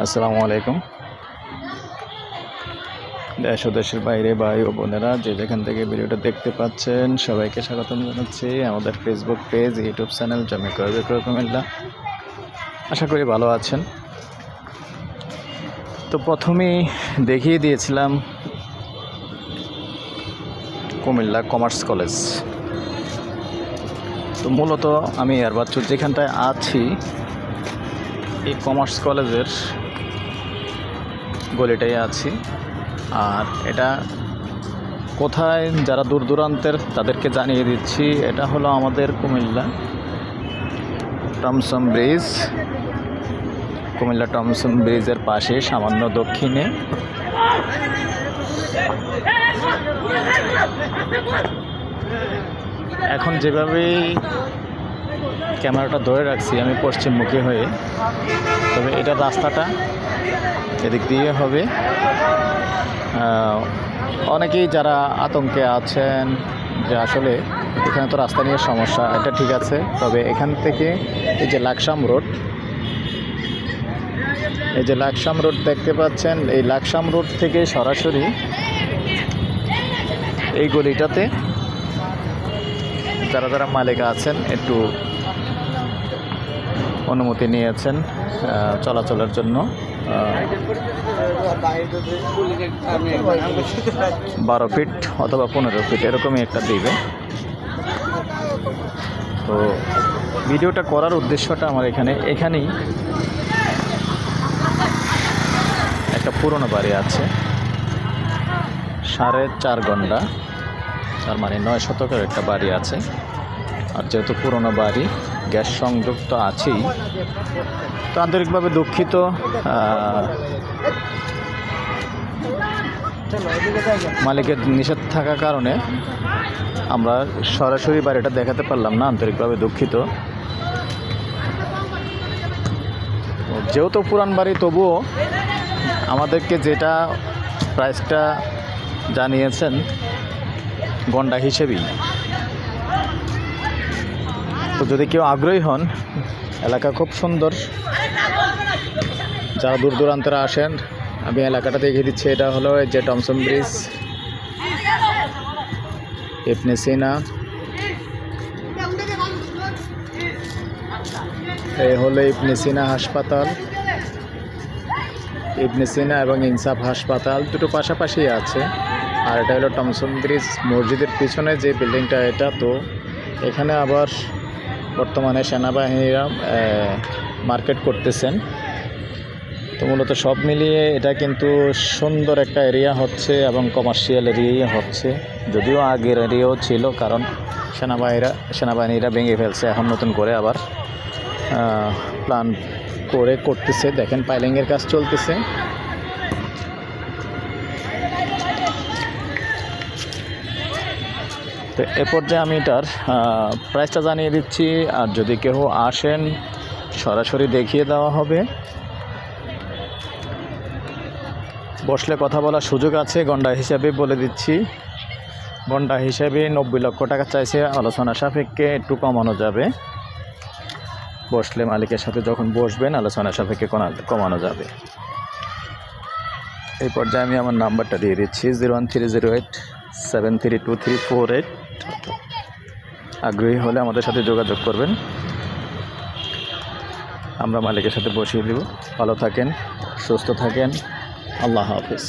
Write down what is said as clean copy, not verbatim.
আসসালামু আলাইকুম। দেশ ও দেশের বাইরে ভাই ও বোনেরা যে যেখান থেকে ভিডিওটা দেখতে পাচ্ছেন সবাইকে স্বাগতম জানাচ্ছি আমাদের ফেসবুক পেজ, ইউটিউব চ্যানেল জমি ক্রয় বিক্রয় কুমিল্লা। আশা করি ভালো আছেন। তো প্রথমেই দেখিয়ে দিয়েছিলাম কুমিল্লা কমার্স কলেজ। তো মূলত আমি এরবাচ্চু যেখানটায় আছি এই কমার্স কলেজের গলিটাই আছি। আর এটা কোথায়, যারা দূর দূরান্তের তাদেরকে জানিয়ে দিচ্ছি, এটা হলো আমাদের কুমিল্লা টমসম ব্রিজ। কুমিল্লা টমসম ব্রিজের পাশে সামান্য দক্ষিণে এখন যেভাবেই ক্যামেরাটা ধরে রাখছি আমি পশ্চিমমুখী হয়ে, তবে এটা রাস্তাটা এদিক দিয়ে হবে। অনেকেই যারা আতঙ্কে আছেন যে আসলে এখানে তো রাস্তা নিয়ে সমস্যা, এটা ঠিক আছে, তবে এখান থেকে এই যে লাকসাম রোড, এই যে লাকসাম রোড দেখতে পাচ্ছেন, এই লাকসাম রোড থেকে সরাসরি এই গলিটাতে যারা যারা মালিক আছেন একটু অনুমতি নিয়েছেন চলাচলের জন্য। 12 ফিট অথবা 15 ফিট এরকমই একটা দিবে। তো ভিডিওটা করার উদ্দেশ্যটা আমার এখানেই একটা পুরনো বাড়ি আছে, 4.5 ঘন্টা, তার মানে 9 শতকের একটা বাড়ি আছে। আর যেহেতু পুরনো বাড়ি, গ্যাস সংযোগ তো আছেই, তো আন্তরিকভাবে দুঃখিত। মালিকের নিষেধ থাকার কারণে আমরা সরাসরি বাড়িটা দেখাতে পারলাম না, আন্তরিকভাবে দুঃখিত। যেহেতু পুরান বাড়ি, তবুও আমাদেরকে যেটা প্রাইসটা জানিয়েছেন গন্ডা হিসেবেই। তো যদি কেউ আগ্রহী হন, এলাকা খুব সুন্দর, যারা দূর দূরান্তের আসেন, আমি এলাকাটা দেখিয়ে দিচ্ছি। এটা হলো যে টমসম ব্রিজ, ইবনে সিনা, এই হলো ইবনে সিনা হাসপাতাল, ইবনে সিনা এবং ইনসাফ হাসপাতাল দুটো পাশাপাশি আছে। আর এটা হলো টমসম ব্রিজ মসজিদের পিছনে যে বিল্ডিংটা, এটা তো এখানে আবার বর্তমানে সেনাবাহিনীরা মার্কেট করতেছেন। তো মূলত সব মিলিয়ে এটা কিন্তু সুন্দর একটা এরিয়া হচ্ছে এবং কমার্শিয়াল এরিয়াই হচ্ছে, যদিও আগের এরিয়াও ছিল, কারণ সেনাবাহিনীরা ভেঙে ফেলছে, এখন নতুন করে আবার প্ল্যান করতেছে। দেখেন পাইলিংয়ের কাজ চলতেছে। তো এ পর্যায়ে আমি এটার প্রাইসটা জানিয়ে দিচ্ছি। আর যদি কেউ আসেন, সরাসরি দেখিয়ে দেওয়া হবে, বসলে কথা বলার সুযোগ আছে। গন্ডা হিসাবে বলে দিচ্ছি, গন্ডা হিসাবে 90 লক্ষ টাকা চাইছে, আলোচনা সাপেক্ষে একটু কমানো যাবে। বসলে মালিকের সাথে যখন বসবেন আলোচনা সাপেক্ষে কমানো যাবে। এই পর্যায়ে আমি আমার নাম্বারটা দিয়ে দিচ্ছি, 01308732348। আগ্রহী হলে আমাদের সাথে যোগাযোগ করবেন, আমরা মালিকের সাথে বসিয়ে দেব। ভালো থাকেন, সুস্থ থাকেন, আল্লাহ হাফেজ।